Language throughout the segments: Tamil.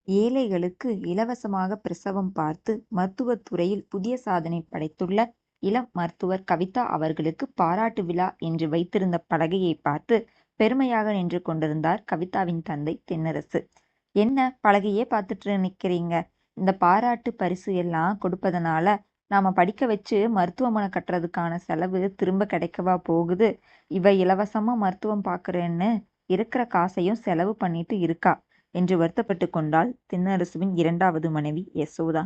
ஏழைகளுக்கு இலவசமாக பிரசவம் பார்த்து மருத்துவத் துறையில் புதிய சாதனை படைத்துள்ள இளம் மருத்துவர் கவிதா அவர்களுக்கு பாராட்டு விழா என்று வைத்திருந்த பலகையை பார்த்து பெருமையாக நின்று கொண்டிருந்தார் கவிதாவின் தந்தை தென்னரசு. என்ன பலகையே பார்த்துட்டு நிக்கிறீங்க? இந்த பாராட்டு பரிசு எல்லாம் கொடுப்பதனால நாம படிக்க வச்சு மருத்துவமனை கட்டுறதுக்கான செலவு திரும்ப கிடைக்கவா போகுது? இவ இலவசமா மருத்துவம் பார்க்கறேன்னு இருக்கிற காசையும் செலவு பண்ணிட்டு இருக்கா என்று வருத்தப்பட்டு கொண்டாள் தென்னரசுவின் இரண்டாவது மனைவி யசோதா.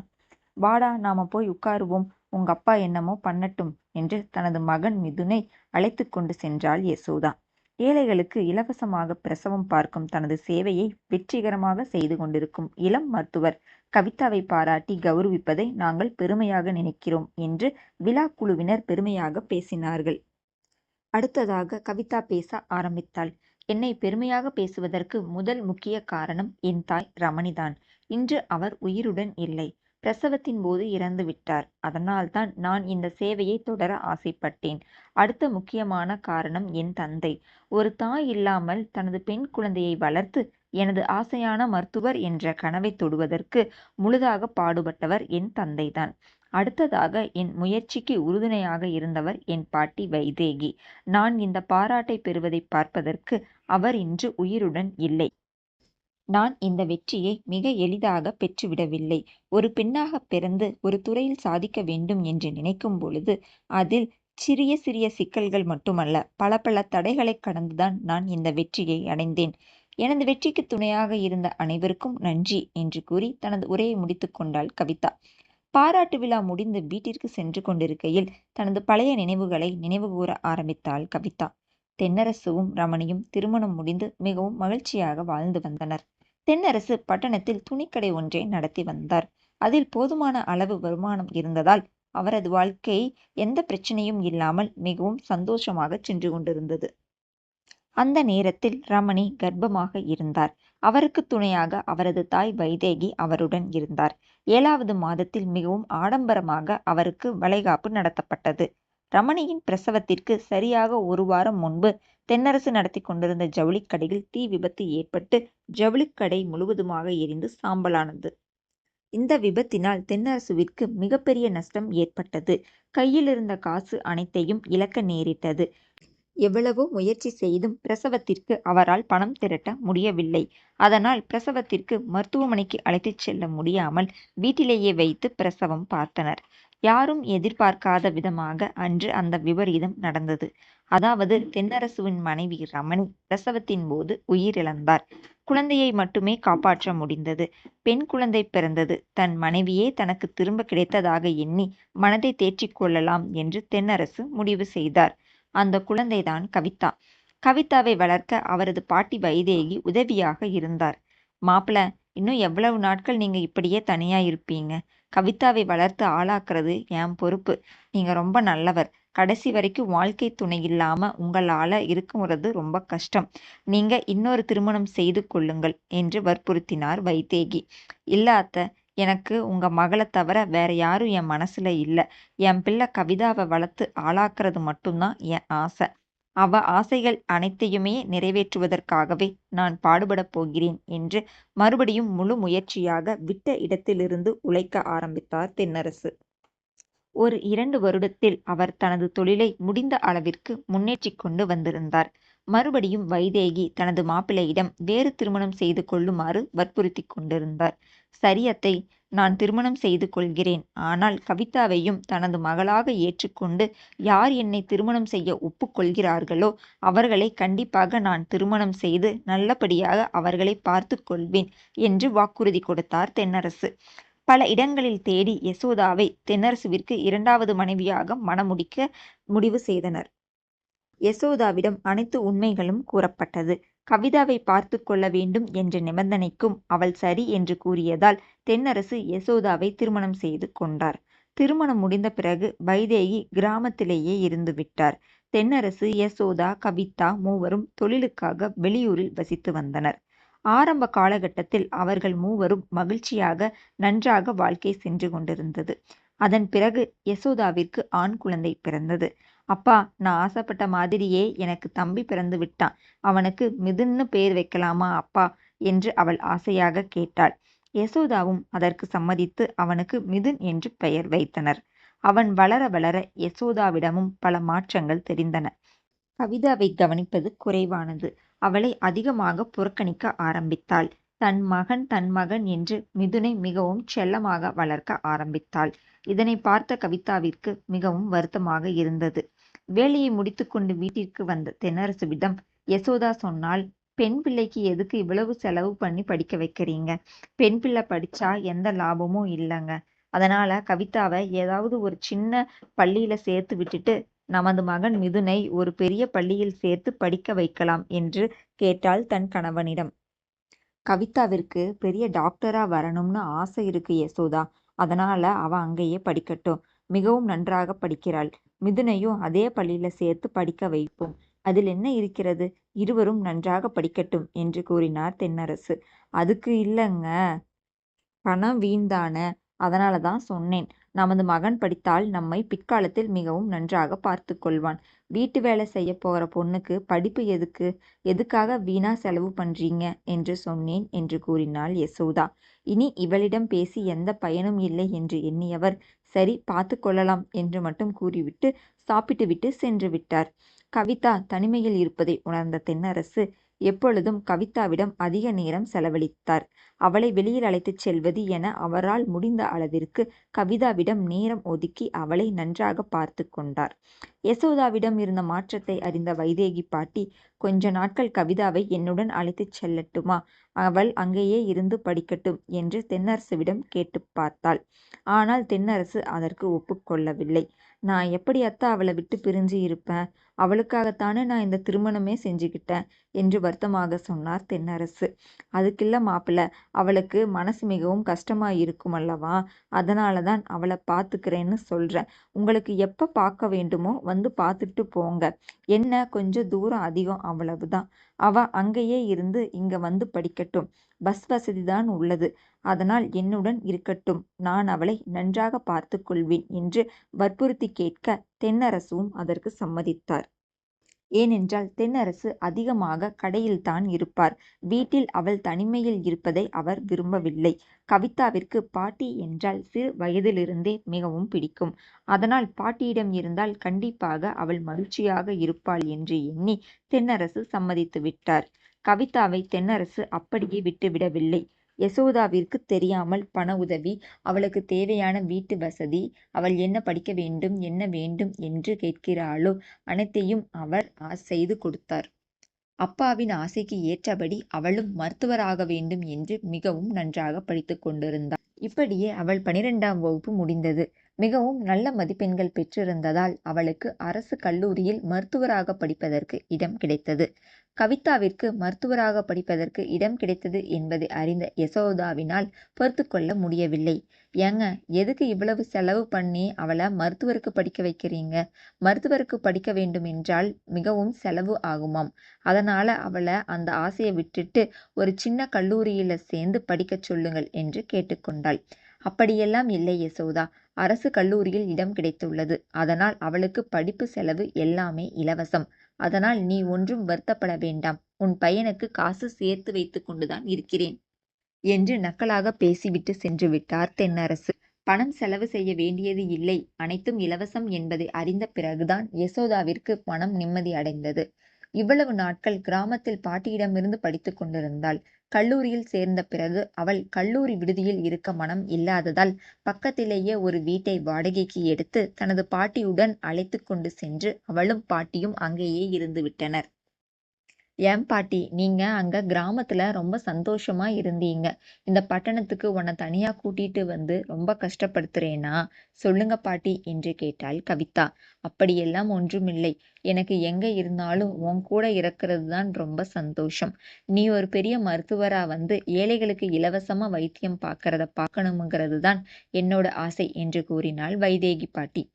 வாடா, நாம போய் உட்காருவோம், உங்க அப்பா என்னமோ பண்ணட்டும் என்று தனது மகன் மிதுனை அழைத்து கொண்டு சென்றாள் யசோதா. ஏழைகளுக்கு இலவசமாக பிரசவம் பார்க்கும் தனது சேவையை வெற்றிகரமாக செய்து கொண்டிருக்கும் இளம் மருத்துவர் கவிதாவை பாராட்டி கௌரவிப்பதை நாங்கள் பெருமையாக நினைக்கிறோம் என்று விழா குழுவினர் பெருமையாக பேசினார்கள். அடுத்ததாக கவிதா பேச ஆரம்பித்தாள். என்னை பெருமையாக பேசுவதற்கு முதல் முக்கிய காரணம் என் தாய் ரமணிதான். இன்று அவர் உயிருடன் இல்லை. பிரசவத்தின் போது இறந்து விட்டார். அதனால்தான் நான் இந்த சேவையை தொடர ஆசைப்பட்டேன். அடுத்த முக்கியமான காரணம் என் தந்தை. ஒரு தாய் இல்லாமல் தனது பெண் குழந்தையை வளர்த்து எனது ஆசையான மருத்துவர் என்ற கனவை தொடுவதற்கு முழுதாக பாடுபட்டவர் என் தந்தைதான். அடுத்ததாக என் முயற்சிக்கு உறுதுணையாக இருந்தவர் என் பாட்டி வைதேகி. நான் இந்த பாராட்டை பெறுவதை பார்ப்பதற்கு அவர் இன்று உயிருடன் இல்லை. நான் இந்த வெற்றியை மிக எளிதாக பெற்றுவிடவில்லை. ஒரு பெண்ணாக பிறந்து ஒரு துறையில் சாதிக்க வேண்டும் என்று நினைக்கும் பொழுது அதில் சிறிய சிறிய சிக்கல்கள் மட்டுமல்ல, பல பல தடைகளை கடந்துதான் நான் இந்த வெற்றியை அடைந்தேன். எனது வெற்றிக்கு துணையாக இருந்த அனைவருக்கும் நன்றி என்று கூறி தனது உரையை முடித்துக் கொண்டாள் கவிதா. பாராட்டு விழா முடிந்து வீட்டிற்கு சென்று கொண்டிருக்கையில் தனது பழைய நினைவுகளை நினைவுகூர ஆரம்பித்தாள் கவிதா. தென்னரசுவும் ரமணியும் திருமணம் முடிந்து மிகவும் மகிழ்ச்சியாக வாழ்ந்து வந்தனர். தென்னரசு பட்டணத்தில் துணிக்கடை ஒன்றை நடத்தி வந்தார். அதில் போதுமான அளவு வருமானம் இருந்ததால் அவரது வாழ்க்கை எந்த பிரச்சனையும் இல்லாமல் மிகவும் சந்தோஷமாக சென்று கொண்டிருந்தது. அந்த நேரத்தில் ரமணி கர்ப்பமாக இருந்தார். அவருக்கு துணையாக அவரது தாய் வைதேகி அவருடன் இருந்தார். 7வது மாதத்தில் மிகவும் ஆடம்பரமாக அவருக்கு வளைகாப்பு நடத்தப்பட்டது. ரமணியின் பிரசவத்திற்கு சரியாக ஒரு வாரம் முன்பு தென்னரசு நடத்தி கொண்டிருந்த ஜவுளிக்கடையில் தீ விபத்து ஏற்பட்டு ஜவுளிக்கடை முழுவதுமாக எரிந்து சாம்பலானது. இந்த விபத்தினால் தென்னரசுவிற்கு மிகப்பெரிய நஷ்டம் ஏற்பட்டது. கையில் இருந்த காசு அனைத்தையும் இழக்க நேரிட்டது. எவ்வளவோ முயற்சி செய்தும் பிரசவத்திற்கு அவரால் பணம் திரட்ட முடியவில்லை. அதனால் பிரசவத்திற்கு மருத்துவமனைக்கு அழைத்துச் செல்ல முடியாமல் வீட்டிலேயே வைத்து பிரசவம் பார்த்தனர். யாரும் எதிர்பார்க்காத விதமாக அன்று அந்த விபரீதம் நடந்தது. அதாவது தென்னரசுவின் மனைவி ரமணி பிரசவத்தின் போது உயிரிழந்தார். குழந்தையை மட்டுமே காப்பாற்ற முடிந்தது. பெண் குழந்தை பிறந்தது. தன் மனைவியே தனக்கு திரும்ப கிடைத்ததாக எண்ணி மனதை தேற்றிக் கொள்ளலாம் என்று தென்னரசு முடிவு செய்தார். அந்த குழந்தைதான் கவிதா. கவிதாவை வளர்க்க அவரது பாட்டி வைதேகி உதவியாக இருந்தார். மாப்பிள, இன்னும் எவ்வளவு நாட்கள் நீங்க இப்படியே தனியா இருப்பீங்க? கவிதாவை வளர்த்து ஆளாக்குறது என் பொறுப்பு. நீங்க ரொம்ப நல்லவர். கடைசி வரைக்கும் வாழ்க்கை துணை இல்லாம உங்களால இருக்குறது ரொம்ப கஷ்டம். நீங்க இன்னொரு திருமணம் செய்து கொள்ளுங்கள் என்று வற்புறுத்தினார் வைதேகி. இல்ல அத்தை, எனக்கு உங்க மகளை தவிர வேற யாரும் என் மனசுல இல்ல. என் பிள்ளை கவிதாவை வளர்த்து ஆளாக்குறது மட்டும்தான் என் ஆசை. அவ ஆசைகள் அனைத்தையுமே நிறைவேற்றுவதற்காகவே நான் பாடுபடப் போகிறேன் என்று மறுபடியும் முழு முயற்சியாக விட்ட இடத்திலிருந்து உழைக்க ஆரம்பித்தார் தென்னரசு. ஒரு 2 வருடத்தில் அவர் தனது தொழிலை முடிந்த அளவிற்கு முன்னேற்றிக் கொண்டு வந்திருந்தார். மறுபடியும் வைதேகி தனது மாப்பிள்ளையிடம் வேறு திருமணம் செய்து கொள்ளுமாறு வற்புறுத்திக் கொண்டிருந்தார். சரி அத்தை, நான் திருமணம் செய்து கொள்கிறேன். ஆனால் கவிதாவையும் தனது மகளாக ஏற்றுக்கொண்டு யார் என்னை திருமணம் செய்ய ஒப்புக்கொள்கிறார்களோ அவர்களை கண்டிப்பாக நான் திருமணம் செய்து நல்லபடியாக அவர்களை பார்த்து கொள்வேன் என்று வாக்குறுதி கொடுத்தார் தென்னரசு. பல இடங்களில் தேடி யசோதாவை தென்னரசுவிற்கு 2வது மனைவியாக மணமுடிக்க முடிவு செய்தனர். யசோதாவிடம் அனைத்து உண்மைகளும் கூறப்பட்டது. கவிதாவை பார்த்து கொள்ள வேண்டும் என்ற நிபந்தனைக்கும் அவள் சரி என்று கூறியதால் தென்னரசு யசோதாவை திருமணம் செய்து கொண்டார். திருமணம் முடிந்த பிறகு வைதேகி கிராமத்திலேயே இருந்து விட்டார். தென்னரசு, யசோதா, கவிதா மூவரும் தொழிலுக்காக வெளியூரில் வசித்து வந்தனர். ஆரம்ப காலகட்டத்தில் அவர்கள் மூவரும் மகிழ்ச்சியாக நன்றாக வாழ்க்கை சென்று கொண்டிருந்தது. அதன் பிறகு யசோதாவிற்கு ஆண் குழந்தை பிறந்தது. அப்பா, நான் ஆசைப்பட்ட மாதிரியே எனக்கு தம்பி பிறந்து விட்டான். அவனுக்கு மிதுன்னு பேர் வைக்கலாமா அப்பா என்று அவள் ஆசையாக கேட்டாள். யசோதாவும் அதற்கு சம்மதித்து அவனுக்கு மிதுன் என்று பெயர் வைத்தனர். அவன் வளர வளர யசோதாவிடமும் பல மாற்றங்கள் தெரிந்தன. கவிதாவை கவனிப்பது குறைவானது. அவளை அதிகமாக புறக்கணிக்க ஆரம்பித்தாள். தன் மகன் என்று மிதுனை மிகவும் செல்லமாக வளர்க்க ஆரம்பித்தாள். இதனை பார்த்த கவிதாவிற்கு மிகவும் வருத்தமாக இருந்தது. வேலையை முடித்துக்கொண்டு வீட்டிற்கு வந்த தென்னரசுவிடம் யசோதா சொன்னாள், பெண் பிள்ளைக்கு எதுக்கு இவ்வளவு செலவு பண்ணி படிக்க வைக்கிறீங்க? பெண் பிள்ளை படிச்சா எந்த லாபமும் இல்லைங்க. அதனால கவிதாவை ஏதாவது ஒரு சின்ன பள்ளியில சேர்த்து விட்டுட்டு நமது மகன் மிதுனை ஒரு பெரிய பள்ளியில் சேர்த்து படிக்க வைக்கலாம் என்று கேட்டாள் தன் கணவனிடம். கவிதாவிற்கு பெரிய டாக்டரா வரணும்னு ஆசை இருக்கு யசோதா. அதனால அவ அங்கேயே படிக்கட்டும். மிகவும் நன்றாக படிக்கிறாள். மிதுனையும் அதே பள்ளியில சேர்த்து படிக்க வைப்போம். அதில் என்ன இருக்கிறது? இருவரும் நன்றாக படிக்கட்டும் என்று கூறினார் தென்னரசு. அதுக்கு இல்லைங்க, பணம் வீண்தானே. அதனால தான் சொன்னேன். நமது மகன் படித்தால் நம்மை பிற்காலத்தில் மிகவும் நன்றாக பார்த்து கொள்வான். வீட்டு வேலை செய்ய போகிற பொண்ணுக்கு படிப்பு எதுக்கு? எதுக்காக வீணா செலவு பண்றீங்க என்று சொன்னேன் என்று கூறினாள் யசோதா. இனி இவளிடம் பேசி எந்த பயனும் இல்லை என்று எண்ணியவர் சரி பார்த்து கொள்ளலாம் என்று மட்டும் கூறிவிட்டு சாப்பிட்டு விட்டு சென்று விட்டார். கவிதா தனிமையில் இருப்பதை உணர்ந்த தென்னரசு எப்பொழுதும் கவிதாவிடம் அதிக நேரம் செலவழித்தார். அவளை வெளியில் அழைத்துச் செல்வது என அவரால் முடிந்த அளவிற்கு கவிதாவிடம் நேரம் ஒதுக்கி அவளை நன்றாக பார்த்து கொண்டார். யசோதாவிடம் இருந்த மாற்றத்தை அறிந்த வைதேகி பாட்டி, கொஞ்ச நாட்கள் கவிதாவை என்னுடன் அழைத்துச் செல்லட்டுமா? அவள் அங்கேயே இருந்து படிக்கட்டும் என்று தென்னரசுவிடம் கேட்டு பார்த்தாள். ஆனால் தென்னரசு அதற்கு ஒப்புக்கொள்ளவில்லை. நான் எப்படி அத்தா அவளை விட்டு பிரிஞ்சு இருப்பேன்? அவளுக்காகத்தானே நான் இந்த திருமணமே செஞ்சுக்கிட்டேன் என்று வருத்தமாக சொன்னார் தென்னரசு. அதுக்கில்ல மாப்பிள்ள, அவளுக்கு மனசு மிகவும் கஷ்டமா இருக்கும் அல்லவா? அதனால தான் அவளை பார்த்துக்கிறேன்னு சொல்றேன். உங்களுக்கு எப்ப பார்க்க வேண்டுமோ வந்து பார்த்துட்டு போங்க. என்ன கொஞ்சம் தூரம் அதிகம், அவ்வளவுதான். அவ அங்கேயே இருந்து இங்க வந்து படிக்கட்டும். பஸ் வசதி தான் உள்ளது. அதனால் என்னுடன் இருக்கட்டும். நான் அவளை நன்றாக பார்த்து கொள்வேன் என்று வற்புறுத்தி கேட்க தென்னரசுவும் அதற்கு சம்மதித்தார். ஏனென்றால் தென்னரசு அதிகமாக கடையில்தான் இருப்பார். வீட்டில் அவள் தனிமையில் இருப்பதை அவர் விரும்பவில்லை. கவிதாவிற்கு பாட்டி என்றால் சிறு வயதிலிருந்தே மிகவும் பிடிக்கும். அதனால் பாட்டியிடம் இருந்தால் கண்டிப்பாக அவள் மகிழ்ச்சியாக இருப்பாள் என்று எண்ணி தென்னரசு சம்மதித்து விட்டார். கவிதாவை தென்னரசு அப்படியே விட்டுவிடவில்லை. யசோதாவிற்கு தெரியாமல் பண உதவி, அவளுக்கு தேவையான வீட்டு வசதி, அவள் என்ன படிக்க வேண்டும் என்ன வேண்டும் என்று கேட்கிறாளோ அனைத்தையும் அவர் செய்து கொடுத்தார். அப்பாவின் ஆசைக்கு ஏற்றபடி அவளும் மருத்துவராக வேண்டும் என்று மிகவும் நன்றாக படித்து கொண்டிருந்தாள். இப்படியே அவள் 12ஆம் வகுப்பு முடிந்தது. மிகவும் நல்ல மதிப்பெண்கள் பெற்றிருந்ததால் அவளுக்கு அரசு கல்லூரியில் மருத்துவராக படிப்பதற்கு இடம் கிடைத்தது. கவிதாவிற்கு மருத்துவராக படிப்பதற்கு இடம் கிடைத்தது என்பதை அறிந்த யசோதாவினால் பொறுத்து கொள்ள முடியவில்லை. ஏங்க, எதுக்கு இவ்வளவு செலவு பண்ணி அவளை மருத்துவருக்கு படிக்க வைக்கிறீங்க? மருத்துவருக்கு படிக்க வேண்டும் என்றால் மிகவும் செலவு ஆகுமாம். அதனால அவளை அந்த ஆசையை விட்டுட்டு ஒரு சின்ன கல்லூரியில சேர்ந்து படிக்கச் சொல்லுங்கள் என்று கேட்டுக்கொண்டாள். அப்படியெல்லாம் இல்லை யசோதா. அரசு கல்லூரியில் இடம் கிடைத்துள்ளது. அதனால் அவளுக்கு படிப்பு செலவு எல்லாமே இலவசம். அதனால் நீ ஒன்றும் வருத்தப்பட வேண்டாம். உன் பையனுக்கு காசு சேர்த்து வைத்துக் கொண்டுதான் இருக்கிறேன் என்று நக்கலாக பேசிவிட்டு சென்று விட்டார் தென்னரசு. பணம் செலவு செய்ய வேண்டியது இல்லை, அனைத்தும் இலவசம் என்பதை அறிந்த பிறகுதான் யசோதாவிற்கு மனம் நிம்மதி அடைந்தது. இவ்வளவு நாட்கள் கிராமத்தில் பாட்டியிடமிருந்து படித்துக் கொண்டிருந்தாள். கல்லூரியில் சேர்ந்த பிறகு அவள் கல்லூரி விடுதியில் இருக்க மனம் இல்லாததால் பக்கத்திலேயே ஒரு வீட்டை வாடகைக்கு எடுத்து தனது பாட்டியுடன் அழைத்து கொண்டு சென்று அவளும் பாட்டியும் அங்கேயே இருந்து விட்டனர். ஏன் பாட்டி, நீங்க அங்க கிராமத்துல ரொம்ப சந்தோஷமா இருந்தீங்க. இந்த பட்டணத்துக்கு உன்னை தனியா கூட்டிட்டு வந்து ரொம்ப கஷ்டப்படுத்துறேனா? சொல்லுங்க பாட்டி என்று கேட்டாள் கவிதா. அப்படியெல்லாம் ஒன்றுமில்லை. எனக்கு எங்க இருந்தாலும் உன் கூட இருக்கிறது தான் ரொம்ப சந்தோஷம். நீ ஒரு பெரிய மருத்துவரா வந்து ஏழைகளுக்கு இலவசமா வைத்தியம் பார்க்கணுங்கிறது தான் என்னோட ஆசை என்று கூறினாள் வைதேகி பாட்டி.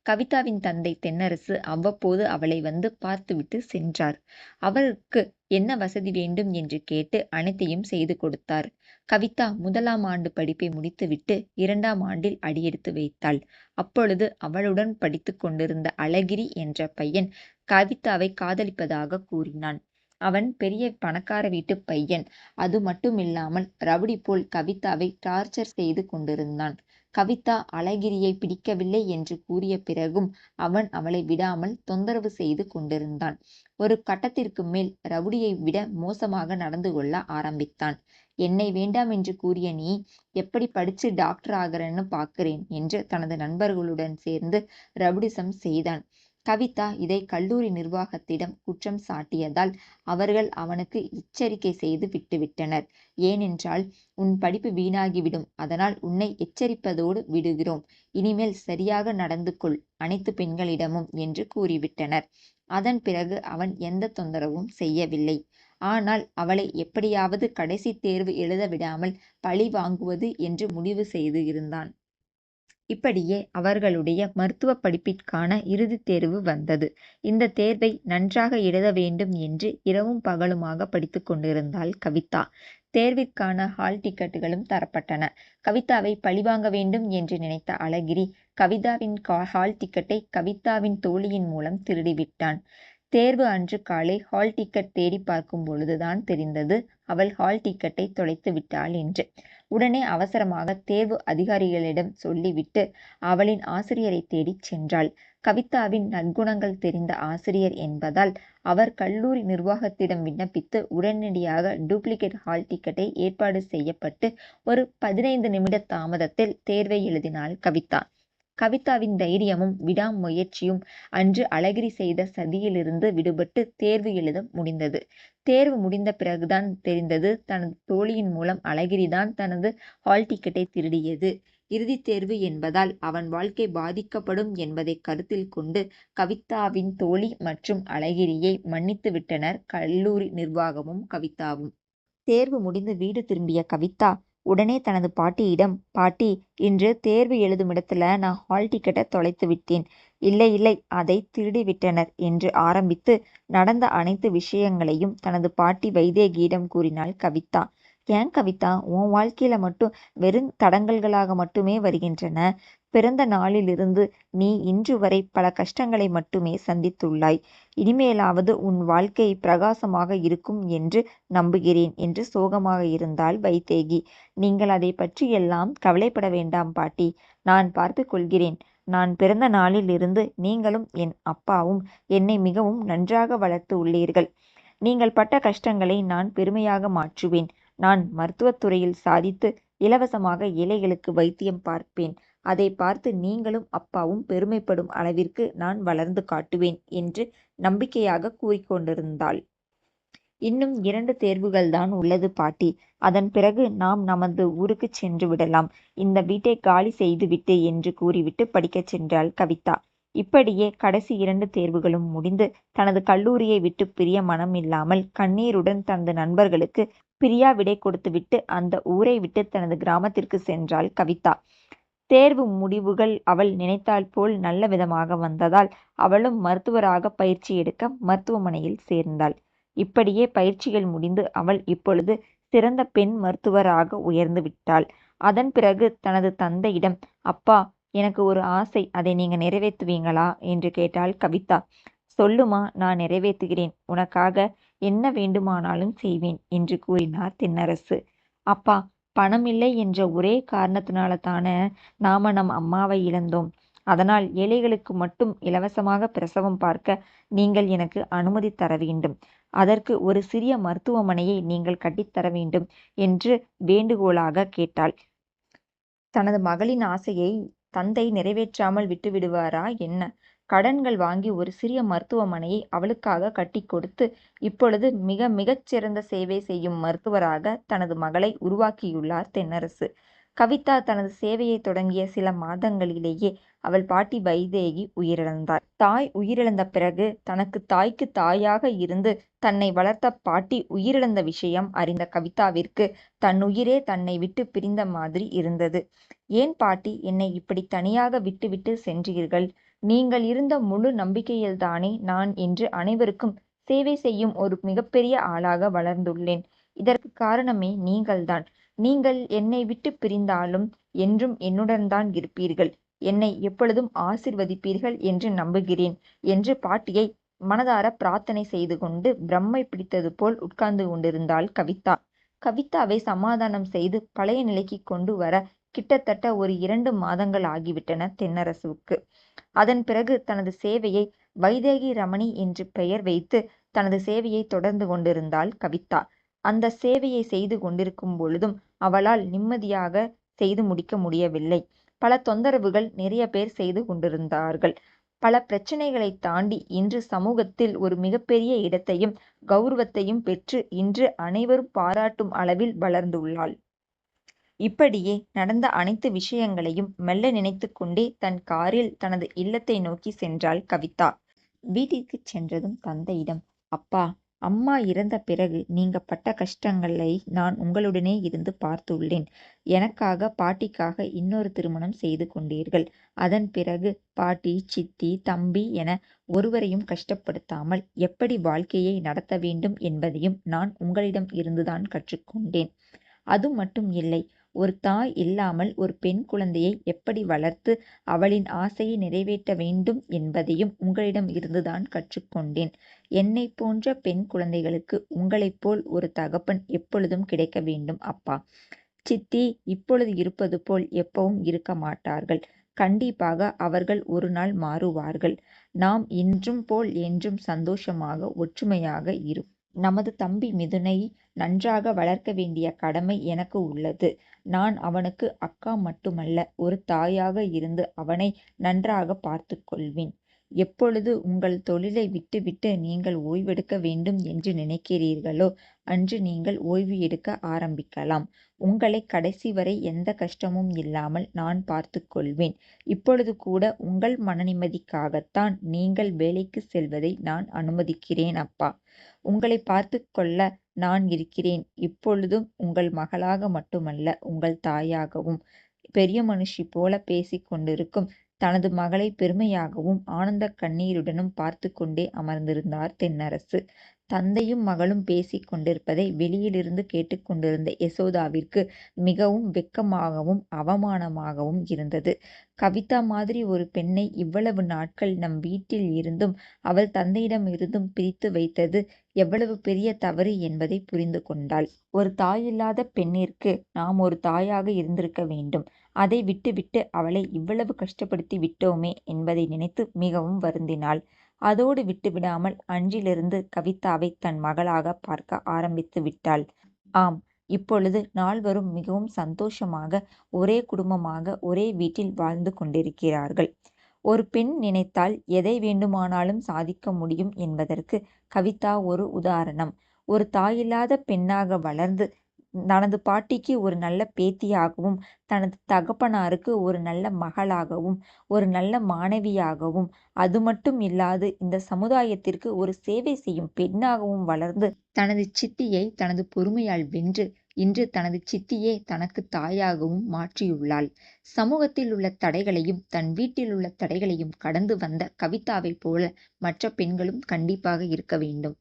கவிதாவின் தந்தை தென்னரசு அவ்வப்போது அவளை வந்து பார்த்துவிட்டு சென்றார். அவருக்கு என்ன வசதி வேண்டும் என்று கேட்டு அனைத்தையும் செய்து கொடுத்தார். கவிதா 1ஆம் ஆண்டு படிப்பை முடித்துவிட்டு 2ஆம் ஆண்டில் அடியெடுத்து வைத்தாள். அப்பொழுது அவளுடன் படித்துக் கொண்டிருந்த அழகிரி என்ற பையன் கவிதாவை காதலிப்பதாக கூறினான். அவன் பெரிய பணக்கார வீட்டு பையன். அது மட்டுமில்லாமல் ரவுடி போல் கவிதாவை டார்ச்சர் செய்து கொண்டிருந்தான். கவிதா அழகிரியை பிடிக்கவில்லை என்று கூறிய பிறகும் அவன் அவளை விடாமல் தொந்தரவு செய்து கொண்டிருந்தான். ஒரு கட்டத்திற்கு மேல் ரவுடியை விட மோசமாக நடந்து கொள்ள ஆரம்பித்தான். என்னை வேண்டாம் என்று கூறிய நீ எப்படி படிச்சு டாக்டர் ஆகிறன்னு பார்க்கிறேன் என்று தனது நண்பர்களுடன் சேர்ந்து ரவுடிசம் செய்தான். கவிதா இதை கல்லூரி நிர்வாகத்திடம் குற்றம் சாட்டியதால் அவர்கள் அவனுக்கு எச்சரிக்கை செய்து விட்டுவிட்டனர். ஏனென்றால் உன் படிப்பு வீணாகிவிடும், அதனால் உன்னை எச்சரிப்பதோடு விடுகிறோம். இனிமேல் சரியாக நடந்து கொள் அனைத்து பெண்களிடமும் என்று கூறிவிட்டனர். அதன் பிறகு அவன் எந்த தொந்தரவும் செய்யவில்லை. ஆனால் அவளை எப்படியாவது கடைசி தேர்வு எழுத விடாமல் பழி வாங்குவது என்று முடிவு செய்து இருந்தான். இப்படியே அவர்களுடைய மருத்துவ படிப்பிற்கான இறுதித் தேர்வு வந்தது. இந்த தேர்வை நன்றாக எழுத வேண்டும் என்று இரவும் பகலுமாக படித்துக் கொண்டிருந்தாள் கவிதா. தேர்விற்கான ஹால் டிக்கெட்டுகளும் தரப்பட்டன. கவிதாவை பழிவாங்க வேண்டும் என்று நினைத்த அழகிரி கவிதாவின் ஹால் டிக்கெட்டை கவிதாவின் தோழியின் மூலம் திருடிவிட்டான். தேர்வு அன்று காலை ஹால் டிக்கெட் தேடி பார்க்கும் பொழுதுதான் தெரிந்தது அவள் ஹால் டிக்கெட்டை தொலைத்து விட்டாள் என்று. உடனே அவசரமாக தேர்வு அதிகாரிகளிடம் சொல்லிவிட்டு அவளின் ஆசிரியரை தேடிச் சென்றாள். கவிதாவின் நற்குணங்கள் தெரிந்த ஆசிரியர் என்பதால் அவர் கல்லூரி நிர்வாகத்திடம் விண்ணப்பித்து உடனடியாக டூப்ளிகேட் ஹால் டிக்கெட்டை ஏற்பாடு செய்யப்பட்டு ஒரு 15 நிமிட தாமதத்தில் தேர்வை எழுதினாள் கவிதா. கவிதாவின் தைரியமும் விடாமுயற்சியும் அன்று அழகிரி செய்த சதியிலிருந்து விடுபட்டு தேர்வு எழுத முடிந்தது. தேர்வு முடிந்த பிறகுதான் தெரிந்தது தனது தோழியின் மூலம் அழகிரிதான் தனது ஹால் டிக்கெட்டை திருடியது. இறுதித் தேர்வு என்பதால் அவன் வாழ்க்கை பாதிக்கப்படும் என்பதை கருத்தில் கொண்டு கவிதாவின் தோழி மற்றும் அழகிரியை மன்னித்து விட்டனர் கல்லூரி நிர்வாகமும் கவிதாவும். தேர்வு முடிந்து வீடு திரும்பிய கவிதா உடனே தனது பாட்டியிடம், பாட்டி, இன்று தேர்வு எழுதுமிடத்துல நான் ஹால் டிக்கெட்டை தொலைத்து விட்டேன். இல்லை இல்லை, அதை திருடி விட்டனர் என்று ஆரம்பித்து நடந்த அனைத்து விஷயங்களையும் தனது பாட்டி வைதேகியிடம் கூறினாள் கவிதா. ஏன் கவிதா, உன் வாழ்க்கையில மட்டும் வெறும் தடங்கல்களாக மட்டுமே வருகின்றன? பிறந்த நாளிலிருந்து நீ இன்று வரை பல கஷ்டங்களை மட்டுமே சந்தித்துள்ளாய். இனிமேலாவது உன் வாழ்க்கை பிரகாசமாக இருக்கும் என்று நம்புகிறேன் என்று சோகமாக இருந்தாள் வைதேகி. நீங்கள் அதை பற்றியெல்லாம் கவலைப்பட வேண்டாம் பாட்டி, நான் பார்த்து கொள்கிறேன். நான் பிறந்த நாளிலிருந்து நீங்களும் என் அப்பாவும் என்னை மிகவும் நன்றாக வளர்த்து உள்ளீர்கள். நீங்கள் பட்ட கஷ்டங்களை நான் பெருமையாக மாற்றுவேன். நான் மருத்துவத்துறையில் சாதித்து இலவசமாக ஏழைகளுக்கு வைத்தியம் பார்ப்பேன். அதை பார்த்து நீங்களும் அப்பாவும் பெருமைப்படும் அளவிற்கு நான் வளர்ந்து காட்டுவேன் என்று நம்பிக்கையாக கூறிக்கொண்டிருந்தாள். இன்னும் 2 தேர்வுகள்தான் உள்ளது பாட்டி. அதன் பிறகு நாம் நமது ஊருக்கு சென்று விடலாம். இந்த வீட்டை காலி செய்துவிட்டு என்று கூறிவிட்டு படிக்கச் சென்றாள் கவிதா. இப்படியே கடைசி 2 தேர்வுகளும் முடிந்து தனது கல்லூரியை விட்டு பிரிய மனமில்லாமல் கண்ணீருடன் தனது நண்பர்களுக்கு பிரியா விடை கொடுத்துவிட்டு அந்த ஊரை விட்டு தனது கிராமத்திற்கு சென்றாள் கவிதா. தேர்வு முடிவுகள் அவள் நினைத்தால் போல் நல்ல விதமாக வந்ததால் அவளும் மருத்துவராக பயிற்சி எடுக்க மருத்துவமனையில் சேர்ந்தாள். இப்படியே பயிற்சிகள் முடிந்து அவள் இப்பொழுது சிறந்த பெண் மருத்துவராக உயர்ந்து விட்டாள். அதன் பிறகு தனது தந்தையிடம், அப்பா, எனக்கு ஒரு ஆசை, அதை நீங்க நிறைவேற்றுவீங்களா என்று கேட்டாள் கவிதா. சொல்லுமா, நான் நிறைவேற்றுகிறேன். உனக்காக என்ன வேண்டுமானாலும் செய்வேன் என்று கூறினார் தென்னரசு. அப்பா, பணமில்லை என்ற ஒரே காரணத்தினால தானே நாம நம் அம்மாவை இழந்தோம். அதனால் ஏழைகளுக்கு மட்டும் இலவசமாக பிரசவம் பார்க்க நீங்கள் எனக்கு அனுமதி தர வேண்டும். அதற்கு ஒரு சிறிய மருத்துவமனையை நீங்கள் கட்டித்தர வேண்டும் என்று வேண்டுகோளாக கேட்டாள். தனது மகளின் ஆசையை தந்தை நிறைவேற்றாமல் விட்டுவிடுவாரா என்ன? கடன்கள் வாங்கி ஒரு சிறிய மருத்துவமனையை அவளுக்காக கட்டிக் கொடுத்து இப்பொழுது மிக மிகச் சிறந்த சேவை செய்யும் மருத்துவராக தனது மகளை உருவாக்கியுள்ளார் தென்னரசு. கவிதா தனது சேவையை தொடங்கிய சில மாதங்களிலேயே அவள் பாட்டி வைதேகி உயிரிழந்தார். தாய் உயிரிழந்த பிறகு தனக்கு தாய்க்கு தாயாக இருந்து தன்னை வளர்த்த பாட்டி உயிரிழந்த விஷயம் அறிந்த கவிதாவிற்கு தன்னுயிரே தன்னை விட்டு பிரிந்த மாதிரி இருந்தது. ஏன் பாட்டி என்னை இப்படி தனியாக விட்டுவிட்டு சென்றீர்கள்? நீங்கள் இருந்த முழு நம்பிக்கையில்தானே நான் இன்று அனைவருக்கும் சேவை செய்யும் ஒரு மிகப்பெரிய ஆளாக வளர்ந்துள்ளேன். இதற்கு காரணமே நீங்கள்தான். நீங்கள் என்னை விட்டு பிரிந்தாலும் என்றும் என்னுடன் தான் இருப்பீர்கள். என்னை எப்பொழுதும் ஆசிர்வதிப்பீர்கள் என்று நம்புகிறேன் என்று பாட்டியை மனதார பிரார்த்தனை செய்து கொண்டு பிரம்மை பிடித்தது போல் உட்கார்ந்து கொண்டிருந்தாள் கவிதா. கவிதாவை சமாதானம் செய்து பழைய நிலைக்கு கொண்டு வர கிட்டத்தட்ட ஒரு 2 மாதங்கள் ஆகிவிட்டன தென்னரசுவுக்கு. அதன் பிறகு தனது சேவையை வைதேகி ரமணி என்று பெயர் வைத்து தனது சேவையை தொடர்ந்து கொண்டிருந்தாள் கவிதா. அந்த சேவையை செய்து கொண்டிருக்கும் பொழுதும் அவளால் நிம்மதியாக செய்து முடிக்க முடியவில்லை. பல தொந்தரவுகள் நிறைய பேர் செய்து கொண்டிருந்தார்கள். பல பிரச்சனைகளை தாண்டி இன்று சமூகத்தில் ஒரு மிகப்பெரிய இடத்தையும் கௌரவத்தையும் பெற்று இன்று அனைவரும் பாராட்டும் அளவில் வளர்ந்துள்ளாள். இப்படியே நடந்த அனைத்து விஷயங்களையும் மெல்ல நினைத்து கொண்டே தன் காரில் தனது இல்லத்தை நோக்கி சென்றாள் கவிதா. வீட்டிற்குச் சென்றதும் தந்தையிடம், அப்பா, அம்மா இறந்த பிறகு நீங்க பட்ட கஷ்டங்களை நான் உங்களுடனே இருந்து பார்த்துள்ளேன். எனக்காக பாட்டிக்காக இன்னொரு திருமணம் செய்து கொண்டீர்கள். அதன் பிறகு பாட்டி, சித்தி, தம்பி என ஒருவரையும் கஷ்டப்படுத்தாமல் எப்படி வாழ்க்கையை நடத்த வேண்டும் என்பதையும் நான் உங்களிடம் இருந்துதான் கற்றுக்கொண்டேன். அது மட்டும் இல்லை, ஒரு தாய் இல்லாமல் ஒரு பெண் குழந்தையை எப்படி வளர்த்து அவளின் ஆசையை நிறைவேற்ற வேண்டும் என்பதையும் உங்களிடம் இருந்துதான் கற்றுக்கொண்டேன். என்னைப் போன்ற பெண் குழந்தைகளுக்கு உங்களைப் போல் ஒரு தகப்பன் எப்பொழுதும் கிடைக்க வேண்டும் அப்பா. சித்தி இப்பொழுது இருப்பது போல் எப்பவும் இருக்க மாட்டார்கள். கண்டிப்பாக அவர்கள் ஒரு நாள் மாறுவார்கள். நாம் இன்றும் போல் என்றும் சந்தோஷமாக ஒற்றுமையாக இருப்போம். நமது தம்பி மிதுனை நன்றாக வளர்க்க வேண்டிய கடமை எனக்கு உள்ளது. நான் அவனுக்கு அக்கா மட்டுமல்ல, ஒரு தாயாக இருந்து அவனை நன்றாக பார்த்து கொள்வேன். எப்பொழுது உங்கள் தொழிலை விட்டுவிட்டு நீங்கள் ஓய்வெடுக்க வேண்டும் என்று நினைக்கிறீர்களோ அன்று நீங்கள் ஓய்வு எடுக்க ஆரம்பிக்கலாம். உங்களை கடைசி வரை எந்த கஷ்டமும் இல்லாமல் நான் பார்த்து கொள்வேன். இப்பொழுது கூட உங்கள் மனநிம்மதிக்காகத்தான் நீங்கள் வேலைக்கு செல்வதை நான் அனுமதிக்கிறேன் அப்பா. உங்களை பார்த்து கொள்ள நான் இருக்கிறேன். இப்பொழுதும் உங்கள் மகளாக மட்டுமல்ல, உங்கள் தாயாகவும். பெரிய மனுஷி போல பேசிக் கொண்டிருக்கும் தனது மகளை பெருமையாகவும் ஆனந்த கண்ணீருடனும் பார்த்து கொண்டே அமர்ந்திருந்தார் தென்னரசு. தந்தையும் மகளும் பேசிக் கொண்டிருப்பதை வெளியிலிருந்து கேட்டுக்கொண்டிருந்த யசோதாவிற்கு மிகவும் வெட்கமாகவும் அவமானமாகவும் இருந்தது. கவிதா மாதிரி ஒரு பெண்ணை இவ்வளவு நாட்கள் நம் வீட்டில் இருந்தும் அவள் தந்தையிடம் இருந்தும் பிரித்து வைத்தது எவ்வளவு பெரிய தவறு என்பதை புரிந்து கொண்டாள். ஒரு தாயில்லாத பெண்ணிற்கு நாம் ஒரு தாயாக இருந்திருக்க வேண்டும். அதை விட்டுவிட்டு அவளை இவ்வளவு கஷ்டப்படுத்தி விட்டோமே என்பதை நினைத்து மிகவும் வருந்தினாள். அதோடு விட்டுவிடாமல் அன்றிலிருந்து கவிதாவை தன் மகளாக பார்க்க ஆரம்பித்து விட்டாள். ஆம், இப்பொழுது நால்வரும் மிகவும் சந்தோஷமாக ஒரே குடும்பமாக ஒரே வீட்டில் வாழ்ந்து கொண்டிருக்கிறார்கள். ஒரு பெண் நினைத்தால் எதை வேண்டுமானாலும் சாதிக்க முடியும் என்பதற்கு கவிதா ஒரு உதாரணம். ஒரு தாயில்லாத பெண்ணாக வளர்ந்து தனது பாட்டிக்கு ஒரு நல்ல பேத்தியாகவும் தனது தகப்பனாருக்கு ஒரு நல்ல மகளாகவும் ஒரு நல்ல மாணவியாகவும் அது மட்டும் இல்லாது இந்த சமுதாயத்திற்கு ஒரு சேவை செய்யும் பெண்ணாகவும் வளர்ந்து தனது சித்தியை தனது பொறுமையால் வென்று இன்று தனது சித்தியே தனக்கு தாயாகவும் மாற்றியுள்ளாள். சமூகத்தில் உள்ள தடைகளையும் தன் வீட்டில் உள்ள தடைகளையும் கடந்து வந்த கவிதாவைப் போல மற்ற பெண்களும் கண்டிப்பாக இருக்க வேண்டும்.